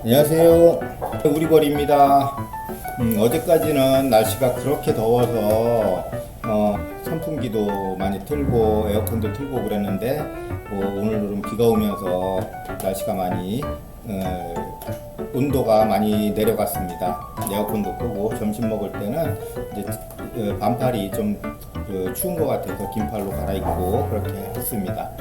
안녕하세요. 우리 벌입니다. 어제까지는 날씨가 그렇게 더워서 선풍기도 많이 틀고 에어컨도 틀고 그랬는데 오늘은 비가 오면서 날씨가 많이 온도가 많이 내려갔습니다. 에어컨도 끄고 점심 먹을 때는 이제 반팔이 좀 추운 것 같아서 긴팔로 갈아입고 그렇게 했습니다.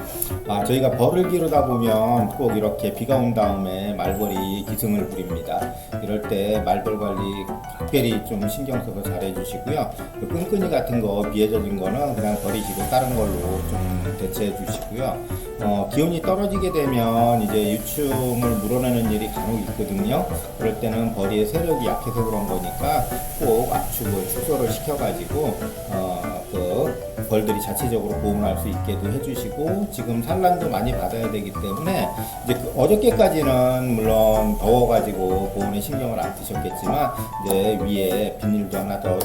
저희가 벌을 기르다 보면 꼭 이렇게 비가 온 다음에 말벌이 기승을 부립니다. 이럴 때 말벌 관리 각별히 좀 신경 써서 잘 해주시고요. 끈끈이 같은 거 비에 젖은 거는 그냥 버리시고 다른 걸로 좀 대체해 주시고요. 기온이 떨어지게 되면 이제 유충을 물어내는 일이 간혹 있거든요. 그럴 때는 벌이의 세력이 약해서 그런 거니까 꼭 압축을 축소를 시켜가지고 그 벌들이 자체적으로 보온할 수 있게도 해주시고, 지금 산란도 많이 받아야 되기 때문에 이제 어저께까지는 물론 더워가지고 보온에 신경을 안 쓰셨겠지만 이제 위에 비닐도 하나 더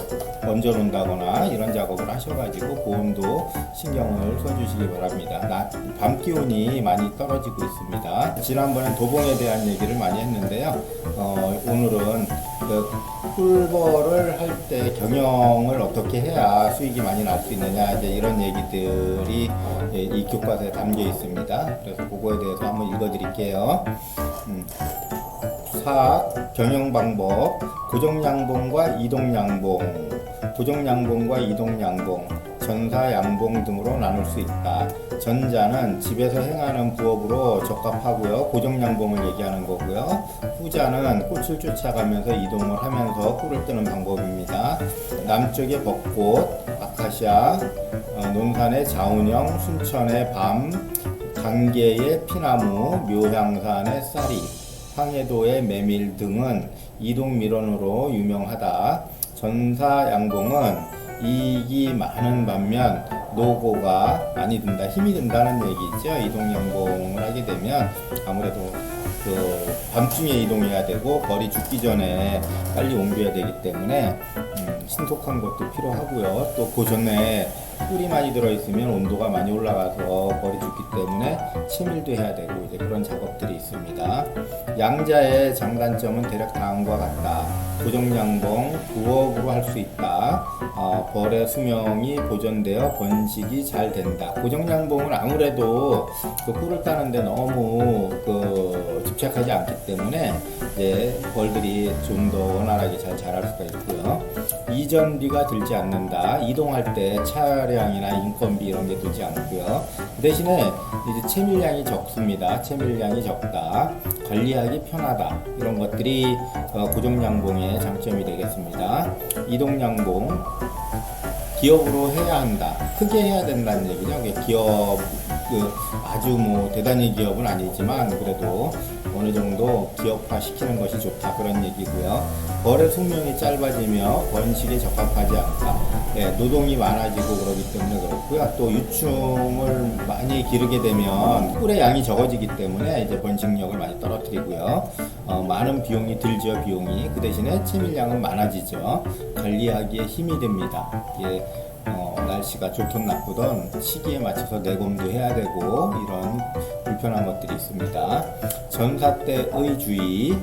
얹어 놓는다거나 이런 작업을 하셔가지고 보온도 신경을 써주시기 바랍니다. 밤 기온이 많이 떨어지고 있습니다. 지난번엔 도봉에 대한 얘기를 많이 했는데요. 오늘은 그 꿀벌을 할 때 경영을 어떻게 해야 수익이 많이 날 수 있느냐, 이제 이런 얘기들이 이 교과서에 담겨 있습니다. 그래서 그거에 대해서 한번 읽어 드릴게요. 사학 경영 방법, 고정양봉과 이동양봉, 고정양봉과 이동양봉, 전사양봉 등으로 나눌 수 있다. 전자는 집에서 행하는 부업으로 적합하고요. 고정양봉을 얘기하는 거고요. 후자는 꽃을 쫓아가면서 이동을 하면서 꿀을 뜨는 방법입니다. 남쪽의 벚꽃, 아카시아, 논산의 자운형, 순천의 밤, 강계의 피나무, 묘향산의 쌀이, 황해도의 메밀 등은 이동 밀원으로 유명하다. 전사양봉은 이익이 많은 반면 노고가 많이 든다, 힘이 든다는 얘기죠. 이동양봉을 하게 되면 아무래도 그 밤중에 이동해야 되고 벌이 죽기 전에 빨리 옮겨야 되기 때문에 신속한 것도 필요하고요. 또 그 전에 꿀이 많이 들어있으면 온도가 많이 올라가서 벌이 죽기 때문에 채밀도 해야 되고 이제 그런 작업들이 있습니다. 양자의 장단점은 대략 다음과 같다. 고정양봉, 부업으로 할 수 있다. 벌의 수명이 보존되어 번식이 잘 된다. 고정양봉은 아무래도 그 꿀을 따는데 너무 집착하지 않기 때문에 이제 벌들이 좀 더 원활하게 잘 자랄 수가 있고요. 이전비가 들지 않는다. 이동할 때 차량이나 인건비 이런 게 들지 않고요. 그 대신에 이제 채밀량이 적습니다. 채밀량이 적다. 관리하기 편하다. 이런 것들이 고정양봉의 장점이 되겠습니다. 이동양봉, 기업으로 해야 한다. 크게 해야 된다는 얘기죠. 기업, 아주 대단히 기업은 아니지만 그래도 어느 정도 기업화 시키는 것이 좋다, 그런 얘기고요. 벌의 수명이 짧아지며 번식에 적합하지 않다. 노동이 많아지고 그러기 때문에 그렇고요. 또 유충을 많이 기르게 되면 꿀의 양이 적어지기 때문에 이제 번식력을 많이 떨어뜨리고요. 많은 비용이 들죠, 비용이. 그 대신에 채밀량은 많아지죠. 관리하기에 힘이 됩니다. 날씨가 좋든 나쁘든 시기에 맞춰서 내곰도 해야 되고 이런 불편한 것들이 있습니다. 전사 때의 주의,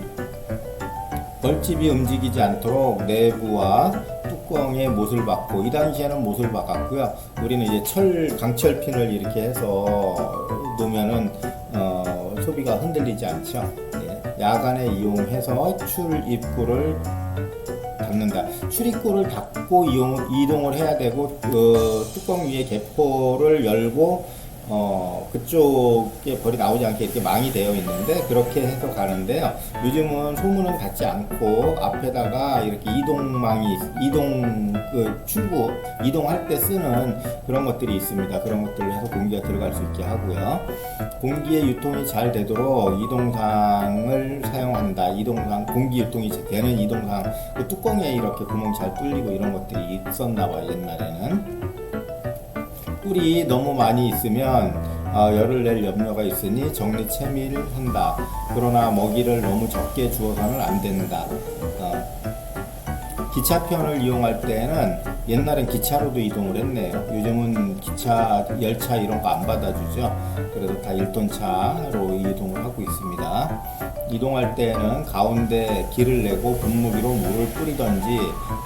벌집이 움직이지 않도록 내부와 뚜껑에 못을 박고, 이 당시에는 못을 박았고요. 우리는 이제 강철핀을 이렇게 해서 놓으면은 소비가 흔들리지 않죠. 야간에 이용해서 출입구를 닫는다. 출입구를 닫고 이동을 해야 되고, 뚜껑 위에 개포를 열고 그쪽에 벌이 나오지 않게 이렇게 망이 되어 있는데 그렇게 해서 가는데요. 요즘은 소문은 닫지 않고 앞에다가 이렇게 출구 이동할 때 쓰는 그런 것들이 있습니다. 그런 것들로 해서 공기가 들어갈 수 있게 하고요. 공기의 유통이 잘 되도록 이동상을 사용한다. 공기 유통이 되는 이동상, 그 뚜껑에 이렇게 구멍 잘 뚫리고 이런 것들이 있었나 봐요, 옛날에는. 꿀이 너무 많이 있으면 열을 낼 염려가 있으니 정리 채밀한다. 그러나 먹이를 너무 적게 주어서는 안 된다. 기차편을 이용할 때는 옛날엔 기차로도 이동을 했네요. 요즘은 기차, 열차 이런 거 안 받아주죠. 그래서 다 1톤 차로 이동을 하고 있습니다. 이동할 때는 가운데 길을 내고 분무기로 물을 뿌리던지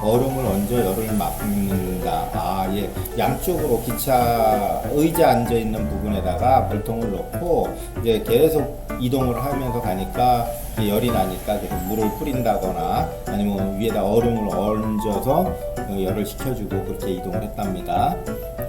얼음을 얹어 열을 막는다. 예. 양쪽으로 기차 의자 앉아 있는 부분에다가 벌통을 넣고 이제 계속 이동을 하면서 가니까 열이 나니까 계속 물을 뿌린다거나 아니면 위에다 얼음을 얹어서 열을 식혀주고 그렇게 이동을 했답니다.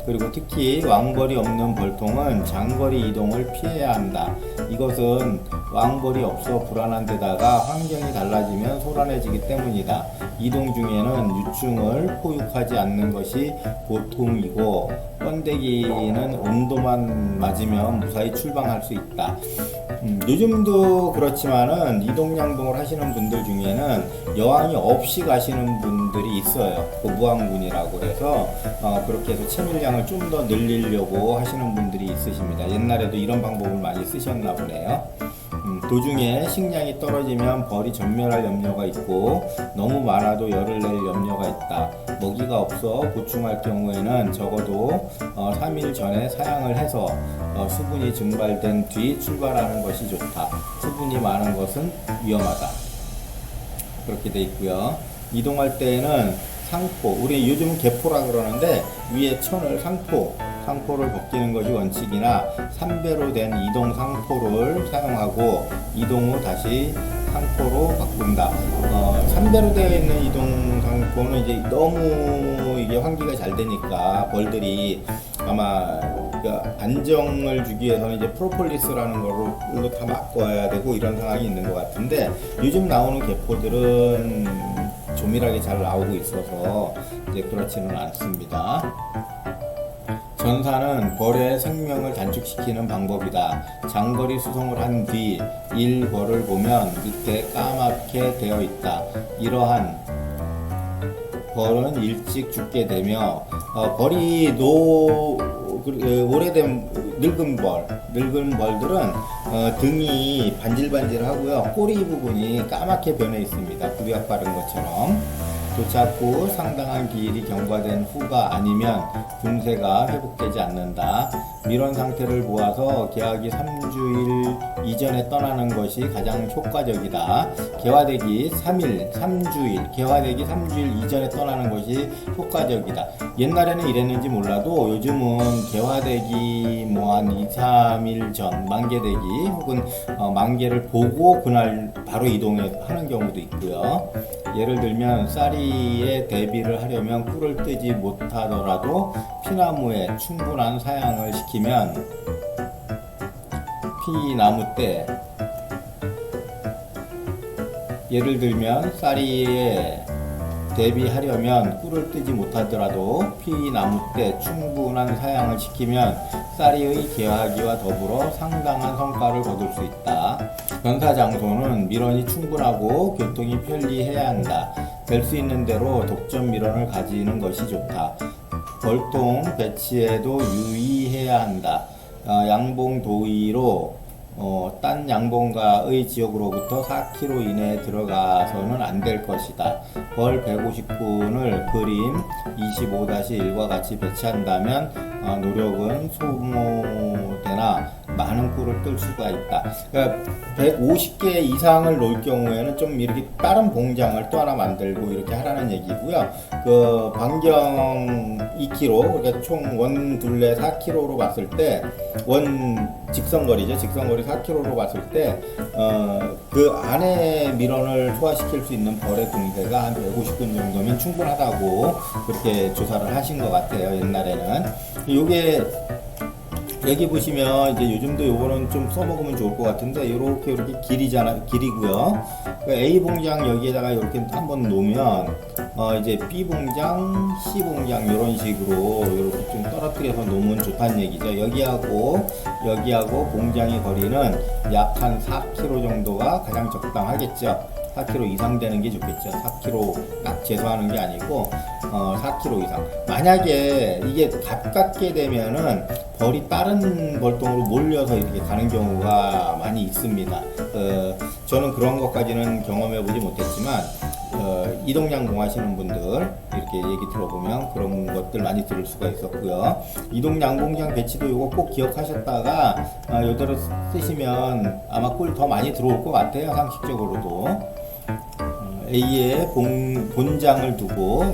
그리고 특히 왕벌이 없는 벌통은 장거리 이동을 피해야 한다. 이것은 왕벌이 없어 불안한 데다가 환경이 달라지면 소란해지기 때문이다. 이동 중에는 유충을 포육하지 않는 것이 보통이고 번데기는 온도만 맞으면 무사히 출방할 수 있다. 요즘도 그렇지만은 이동양봉을 하시는 분들 중에는 여왕이 없이 가시는 분들이 있어요. 그 무왕군이라고 해서 그렇게 해서 채밀량을 좀 더 늘리려고 하시는 분들이 있으십니다. 옛날에도 이런 방법을 많이 쓰셨나 보네요. 도중에 식량이 떨어지면 벌이 전멸할 염려가 있고 너무 많아도 열을 낼 염려가 있다. 먹이가 없어 보충할 경우에는 적어도 3일 전에 사양을 해서 수분이 증발된 뒤 출발하는 것이 좋다. 수분이 많은 것은 위험하다. 그렇게 돼 있고요. 이동할 때에는 상포, 우리 요즘은 개포라 그러는데 위에 천을 상포를 벗기는 것이 원칙이나 3배로 된 이동 상포를 사용하고 이동 후 다시 상포로 바꾼다. 3배로 되어 있는 이동 상포는 이제 너무 이게 환기가 잘 되니까 벌들이 아마 안정을 주기 위해서는 이제 프로폴리스라는 걸로 다 바꿔야 되고 이런 상황이 있는 것 같은데 요즘 나오는 개포들은 조밀하게 잘 나오고 있어서 이제 그렇지는 않습니다. 전사는 벌의 생명을 단축시키는 방법이다. 장거리 수송을 한 뒤 일벌을 보면 밑에 까맣게 되어 있다. 이러한 벌은 일찍 죽게 되며 벌이 오래된 늙은 벌들은 등이 반질반질하고요. 꼬리 부분이 까맣게 변해 있습니다. 구약 바른 것처럼. 도착 후 상당한 기일이 경과된 후가 아니면 분쇄가 회복되지 않는다. 밀원 상태를 보아서 개화기 3주일 이전에 떠나는 것이 가장 효과적이다. 개화되기 3주일 이전에 떠나는 것이 효과적이다. 옛날에는 이랬는지 몰라도 요즘은 개화되기 한 2, 3일 전 만개되기 혹은 만개를 보고 그날 바로 이동하는 경우도 있고요. 예를 들면 쌀이에 대비를 하려면 꿀을 뜨지 못하더라도 피나무에 충분한 사양을 시키면 피나무 때 예를 들면 쌀이에 대비하려면 꿀을 뜨지 못하더라도 피나무 때 충분한 사양을 시키면 쌀이의 개화기와 더불어 상당한 성과를 거둘 수 있다. 변사 장소는 밀원이 충분하고 교통이 편리해야 한다. 될 수 있는 대로 독점 밀원을 가지는 것이 좋다. 벌통 배치에도 유의해야 한다. 양봉 도의로 딴 양봉가의 지역으로부터 4km 이내에 들어가서는 안 될 것이다. 벌 150군을 그림 25-1과 같이 배치한다면 노력은 소모되나 많은 꿀을 뜰 수가 있다. 그러니까 150개 이상을 놓을 경우에는 좀 이렇게 다른 봉장을 또 하나 만들고 이렇게 하라는 얘기고요. 그 반경 2km, 그러니까 총 원 둘레 4km로 봤을 때 직선거리죠. 직선거리 4km로 봤을 때 그 안에 밀원을 소화시킬 수 있는 벌의 공세가 한 150군 정도면 충분하다고 그렇게 조사를 하신 것 같아요. 옛날에는. 요게 여기 보시면 이제 요즘도 요거는 좀 써먹으면 좋을 것 같은데 이렇게 길이고요. A 봉장 여기에다가 이렇게 한번 놓으면 이제 B 봉장, C 봉장 이런 식으로 이렇게 좀 떨어뜨려서 놓으면 좋다는 얘기죠. 여기하고 봉장의 거리는 약 한 4km 정도가 가장 적당하겠죠. 4km 이상 되는 게 좋겠죠. 4km 딱 제소하는 게 아니고 4km 이상. 만약에 이게 가깝게 되면은 벌이 다른 벌통으로 몰려서 이렇게 가는 경우가 많이 있습니다. 저는 그런 것까지는 경험해 보지 못했지만 이동양봉 하시는 분들 이렇게 얘기 들어보면 그런 것들 많이 들을 수가 있었고요. 이동양봉장 배치도 이거 꼭 기억하셨다가 이대로 쓰시면 아마 꿀 더 많이 들어올 것 같아요. 상식적으로도. A의 본장을 두고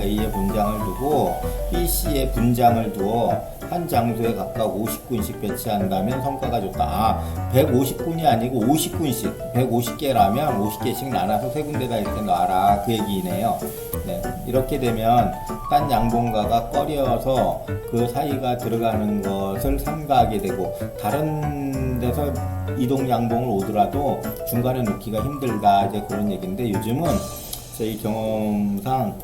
B, C의 분장을 두어 한 장소에 각각 50군씩 배치한다면 성과가 좋다. 150군이 아니고 50군씩 150개라면 50개씩 나눠서 세 군데다 이렇게 놔라 그 얘기네요. 네, 이렇게 되면 딴 양봉가가 꺼려서 그 사이가 들어가는 것을 삼가하게 되고 다른 데서 이동 양봉을 오더라도 중간에 놓기가 힘들다 이제 그런 얘기인데, 요즘은 저희 경험상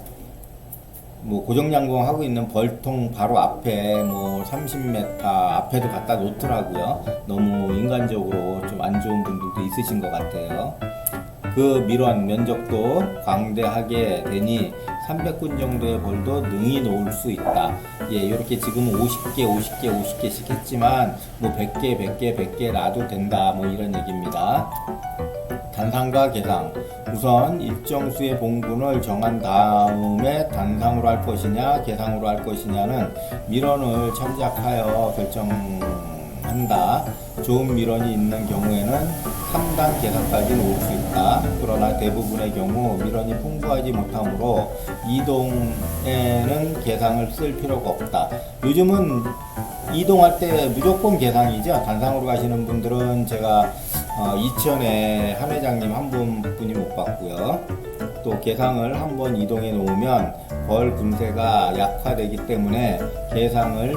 뭐 고정양봉 하고 있는 벌통 바로 앞에 뭐 30m 앞에도 갖다 놓더라고요. 너무 인간적으로 좀 안 좋은 분들도 있으신 것 같아요. 그 밀원 면적도 광대하게 되니 300군 정도의 벌도 능히 놓을 수 있다. 예, 이렇게 지금은 50개씩 했지만 뭐 100개 놔도 된다. 뭐 이런 얘기입니다. 단상과 계상. 우선 일정 수의 봉군을 정한 다음에 단상으로 할 것이냐 계상으로 할 것이냐는 밀원을 참작하여 결정한다. 좋은 밀원이 있는 경우에는 3단 계상까지 놓을 수 있다. 그러나 대부분의 경우 밀원이 풍부하지 못하므로 이동에는 계상을 쓸 필요가 없다. 요즘은 이동할 때 무조건 계상이죠. 단상으로 가시는 분들은 제가 이천에 한 회장님 한 분이 못 봤고요. 또 계상을 한번 이동해 놓으면 벌 군세가 약화되기 때문에 계상을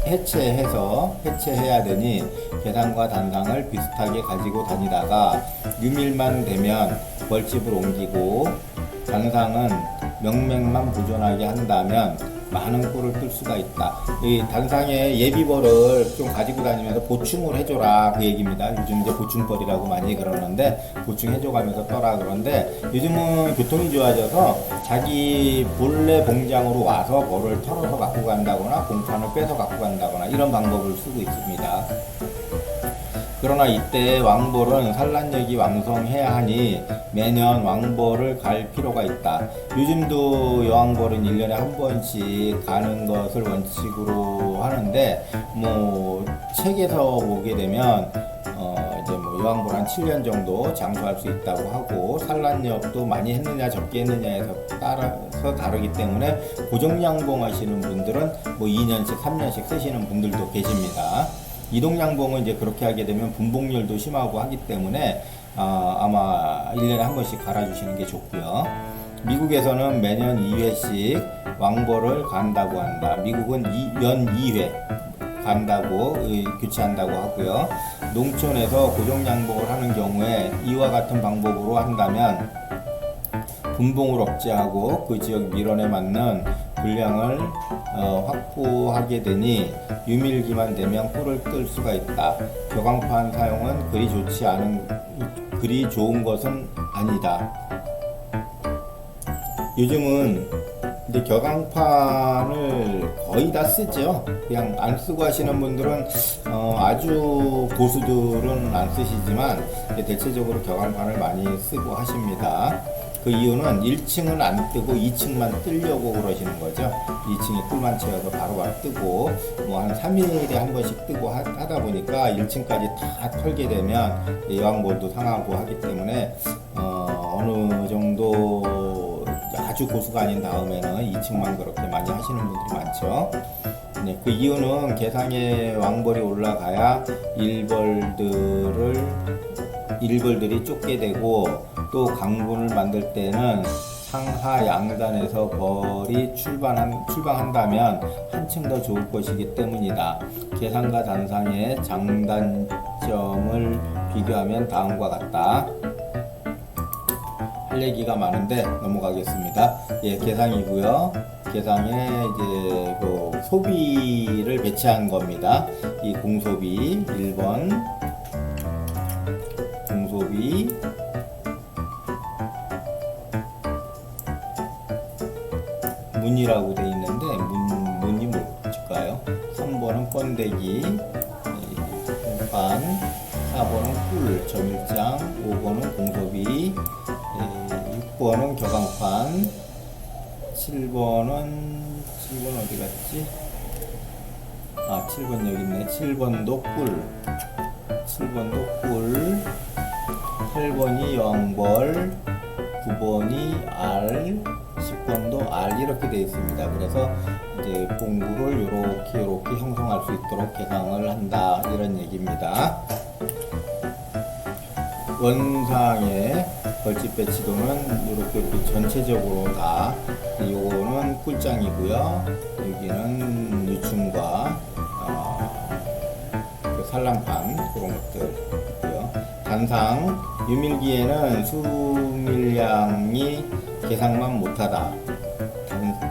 해체해야 되니 계상과 단상을 비슷하게 가지고 다니다가 유밀만 되면 벌집을 옮기고 단상은 명맥만 보존하게 한다면 많은 꿀을 뜰 수가 있다. 이 단상의 예비벌을 좀 가지고 다니면서 보충을 해줘라 그 얘기입니다. 요즘 이제 보충벌이라고 많이 그러는데 보충해줘가면서 떠라 그런데, 요즘은 교통이 좋아져서 자기 본래 봉장으로 와서 벌을 털어서 갖고 간다거나 공판을 빼서 갖고 간다거나 이런 방법을 쓰고 있습니다. 그러나 이때 왕벌은 산란력이 왕성해야 하니 매년 왕벌을 갈 필요가 있다. 요즘도 여왕벌은 1년에 한 번씩 가는 것을 원칙으로 하는데, 뭐 책에서 보게 되면 이제 뭐 여왕벌 한 7년 정도 장수할 수 있다고 하고, 산란력도 많이 했느냐 적게 했느냐에 따라서 다르기 때문에 고정양봉 하시는 분들은 뭐 2년씩 3년씩 쓰시는 분들도 계십니다. 이동양봉은 이제 그렇게 하게 되면 분봉률도 심하고 하기 때문에 아마 1년에 한 번씩 갈아주시는 게 좋고요. 미국에서는 매년 2회씩 왕벌을 간다고 한다. 미국은 연 2회 간다고 교체한다고 하고요. 농촌에서 고정양봉을 하는 경우에 이와 같은 방법으로 한다면 분봉을 억제하고 그 지역 밀원에 맞는 분량을 확보하게 되니 유밀기만 되면 꿀을 뜰 수가 있다. 격앙판 사용은 그리 좋은 것은 아니다. 요즘은 이제 격앙판을 거의 다 쓰죠. 그냥 안 쓰고 하시는 분들은 아주 고수들은 안 쓰시지만 대체적으로 격앙판을 많이 쓰고 하십니다. 그 이유는 1층은 안 뜨고 2층만 뜨려고 그러시는 거죠. 2층에 꿀만 채워서 바로바로 뜨고 뭐 한 3일에 한 번씩 뜨고 하다 보니까 1층까지 다 털게 되면 여왕벌도 상하고 하기 때문에 어느 정도 아주 고수가 아닌 다음에는 2층만 그렇게 많이 하시는 분들이 많죠. 네, 그 이유는 계상에 왕벌이 올라가야 일벌들이 쫓게 되고, 또 강군을 만들 때는 상하 양단에서 벌이 출방한다면 한층 더 좋을 것이기 때문이다. 계상과 단상의 장단점을 비교하면 다음과 같다. 할 얘기가 많은데 넘어가겠습니다. 예, 계상이고요. 계상에 이제 그 소비를 배치한 겁니다. 이 공소비 1번 공소비, 문이라고 돼 있는데 문이 뭘까요? 3번은 번데기, 공판, 4번은 꿀, 점일장, 5번은 공소비, 6번 6번은 격앙판, 7번은 어디 갔지? 7번 여기 있네. 7번도 꿀, 8번이 여왕벌, 9번이 알, 10번도 알 이렇게 되어 있습니다. 그래서 이제 봉구를 이렇게 형성할 수 있도록 개상을 한다 이런 얘기입니다. 원상의 벌집 배치도는 이렇게 전체적으로 다, 요거는 꿀장이고요. 여기는 유충과 그 산란판 그런 것들 있고요. 단상 유밀기에는 수밀량이 계상만 못하다.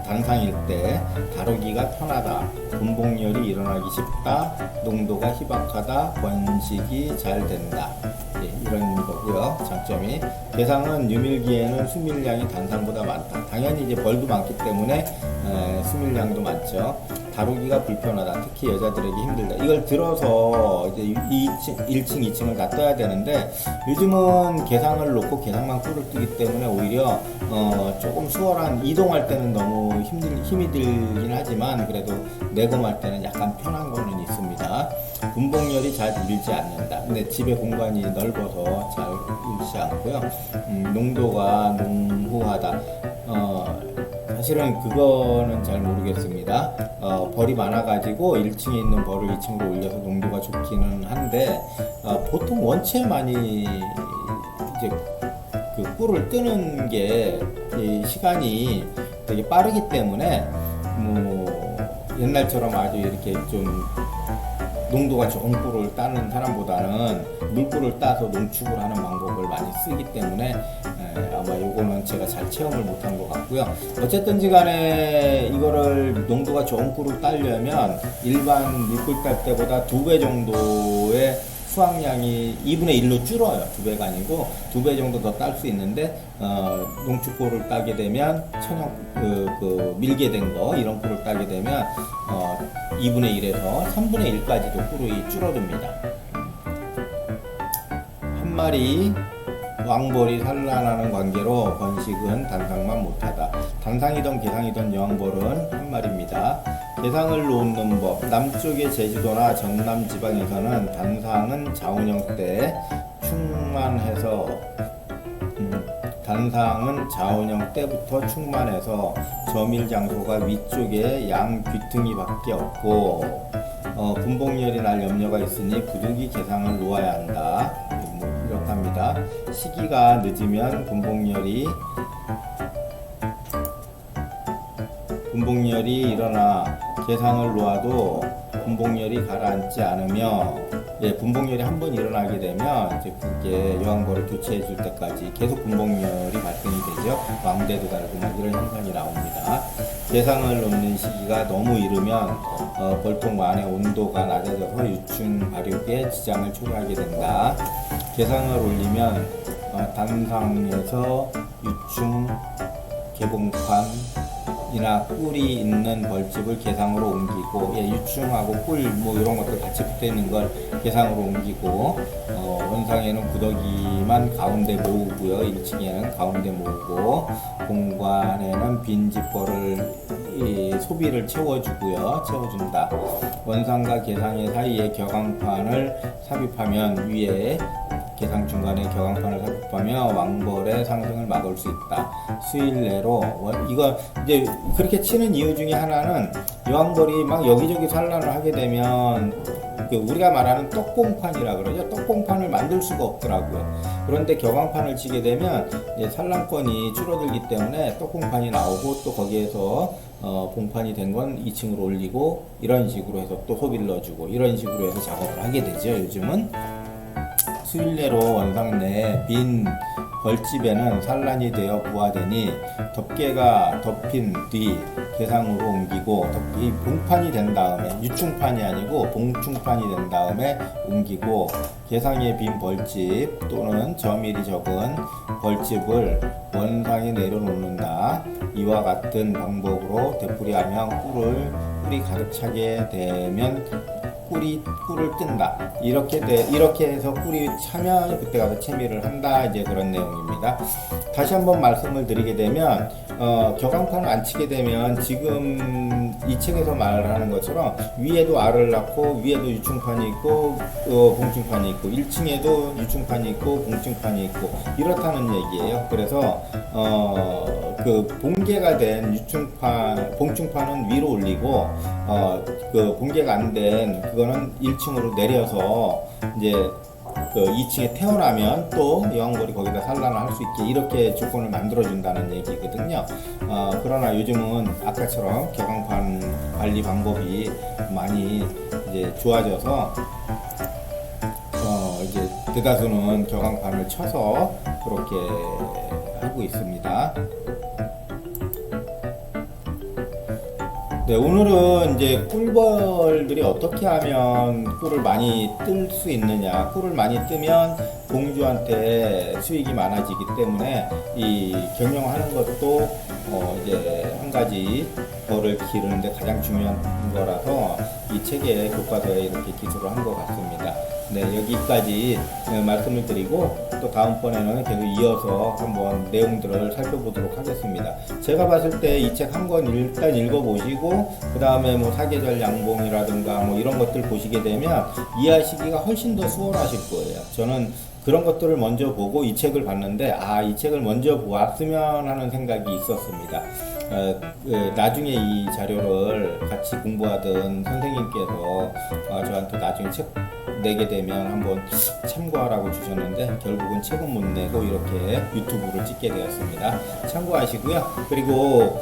단상일 때 다루기가 편하다. 분봉열이 일어나기 쉽다. 농도가 희박하다. 번식이 잘 된다. 이런 거고요. 장점이 계상은 유밀기에는 수밀량이 단상보다 많다. 당연히 이제 벌도 많기 때문에 수밀량도 많죠. 다루기가 불편하다. 특히 여자들에게 힘들다. 이걸 들어서 이제 1층, 2층을 다 떠야 되는데 요즘은 계상을 놓고 계상만 꿀을 뜨기 때문에 오히려 조금 수월한, 이동할 때는 너무 힘이 들긴 하지만 그래도 내검할 때는 약간 편한 거는 있습니다. 분봉열이 잘 밀지 않는다. 근데 집의 공간이 넓어서 잘 밀지 않고요. 농도가 농후하다. 사실은 그거는 잘 모르겠습니다. 벌이 많아가지고 1층에 있는 벌을 2층으로 올려서 농도가 좋기는 한데 보통 원체 많이 이제 그 꿀을 뜨는 게 시간이 되게 빠르기 때문에 뭐 옛날처럼 아주 이렇게 좀 농도가 좋은 꿀을 따는 사람보다는 물꿀을 따서 농축을 하는 방법을 많이 쓰기 때문에 아마 요거는 제가 잘 체험을 못한 것 같고요. 어쨌든지 간에 이거를 농도가 좋은 꿀을 따려면 일반 물꿀 딸 때보다 2배 정도의 수확량이 2분의 1로 줄어요. 2배가 아니고 2배 정도 더 딸 수 있는데 농축꿀을 따게 되면 밀게 된 거 이런 꿀을 따게 되면 2분의 1에서 3분의 1까지도 꿀이 줄어듭니다. 한 마리 왕벌이 산란하는 관계로 번식은 단상만 못하다. 단상이든 계상이든 여왕벌은 한 마리입니다. 계상을 놓는 법. 남쪽의 제주도나 전남 지방에서는 단상은 자운형 때 충만해서 단상은 자운형 때부터 충만해서 저밀 장소가 위쪽에 양 귀퉁이밖에 없고 분봉열이 날 염려가 있으니 부득이 계상을 놓아야 한다. 이렇답니다. 시기가 늦으면 분봉열이 일어나 계상을 놓아도 분봉열이 가라앉지 않으며 분봉열이 한번 일어나게 되면 이제 그게 여왕벌을 교체해 줄 때까지 계속 분봉열이 발생이 되죠. 왕대도 달고 막 이런 현상이 나옵니다. 계상을 놓는 시기가 너무 이르면 벌통 안의 온도가 낮아져서 유충 발육에 지장을 초래하게 된다. 계상을 올리면 단상에서 유충 개봉판이나 꿀이 있는 벌집을 계상으로 옮기고 유충하고 꿀 뭐 이런 것들 같이 붙어 있는 걸 계상으로 옮기고 원상에는 구더기만 가운데 모으고요. 1층에는 가운데 모으고 공간에는 빈집벌을 소비를 채워준다. 원상과 계상의 사이에 격앙판을 삽입하면 위에 계상 중간에 격앙판을 삽입하며 왕벌의 상승을 막을 수 있다. 수일 내로 이거 이제 그렇게 치는 이유 중에 하나는 여왕벌이 막 여기저기 산란을 하게 되면 우리가 말하는 떡봉판이라 그러죠. 떡봉판을 만들 수가 없더라고요. 그런데 격앙판을 치게 되면 이제 산란권이 줄어들기 때문에 떡봉판이 나오고 또 거기에서 봉판이 된 건 2층으로 올리고 이런 식으로 해서 또 소비를 넣어주고 이런 식으로 해서 작업을 하게 되죠. 요즘은 수일내로 원상 내 빈 벌집에는 산란이 되어 부화되니 덮개가 덮인 뒤 계상으로 옮기고 이 봉판이 된 다음에 유충판이 아니고 봉충판이 된 다음에 옮기고 계상의 빈 벌집 또는 저밀이 적은 벌집을 원상에 내려놓는다. 이와 같은 방법으로 되풀이하면 꿀이 가득 차게 되면 꿀을 뜬다. 이렇게 해서 꿀이 차면 그때 가서 채미를 한다. 이제 그런 내용입니다. 다시 한번 말씀을 드리게 되면 격앙판을 안 치게 되면 지금 이 책에서 말하는 것처럼 위에도 알을 낳고 위에도 유충판이 있고 봉충판이 있고 1층에도 유충판이 있고 봉충판이 있고 이렇다는 얘기예요. 그래서 그 봉개가 된 봉충판은 위로 올리고 그 봉개가 안 된 그거는 1층으로 내려서 이제 그 2층에 태어나면 또 여왕벌이 거기다 산란을 할 수 있게 이렇게 조건을 만들어준다는 얘기거든요. 그러나 요즘은 아까처럼 격앙판 관리 방법이 많이 이제 좋아져서 이제 대다수는 격앙판을 쳐서 그렇게 하고 있습니다. 네, 오늘은 이제 꿀벌들이 어떻게 하면 꿀을 많이 뜰 수 있느냐, 꿀을 많이 뜨면 공주한테 수익이 많아지기 때문에 이 경영하는 것도 이제 한 가지 벌을 기르는데 가장 중요한 거라서 이 책의 교과서에 이렇게 기술을 한 것 같습니다. 네, 여기까지 말씀을 드리고 또 다음번에는 계속 이어서 한번 내용들을 살펴보도록 하겠습니다. 제가 봤을 때 이 책 한 권 일단 읽어보시고 그 다음에 뭐 사계절 양봉이라든가 뭐 이런 것들 보시게 되면 이해하시기가 훨씬 더 수월하실 거예요. 저는 그런 것들을 먼저 보고 이 책을 봤는데 이 책을 먼저 보았으면 하는 생각이 있었습니다. 나중에 이 자료를 같이 공부하던 선생님께서 저한테 나중에 책 내게 되면 한번 참고하라고 주셨는데 결국은 책은 못 내고 이렇게 유튜브를 찍게 되었습니다. 참고하시고요. 그리고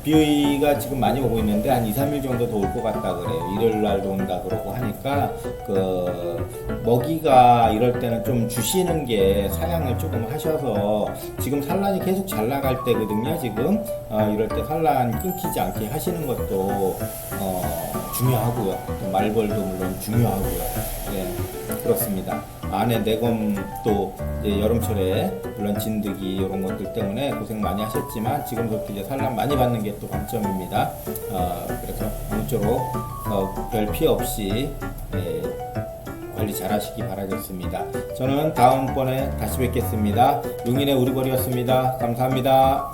비가 지금 많이 오고 있는데 한 2-3일 정도 더 올 것 같다 그래요. 일요일 날도 온다 그러고 하니까 그 먹이가 이럴 때는 좀 주시는 게 사양을 조금 하셔서 지금 산란이 계속 잘 나갈 때거든요. 지금 이럴 때 산란 끊기지 않게 하시는 것도 중요하고요. 또 말벌도 물론 중요하고요. 네, 그렇습니다. 안에 내검도 이제 여름철에 물론 진드기 이런 것들 때문에 고생 많이 하셨지만 지금부터 이제 산란 많이 받는 게 또 관점입니다. 그래서 아무쪼록 별 피해 없이 관리 잘 하시기 바라겠습니다. 저는 다음번에 다시 뵙겠습니다. 용인의 우리벌이었습니다. 감사합니다.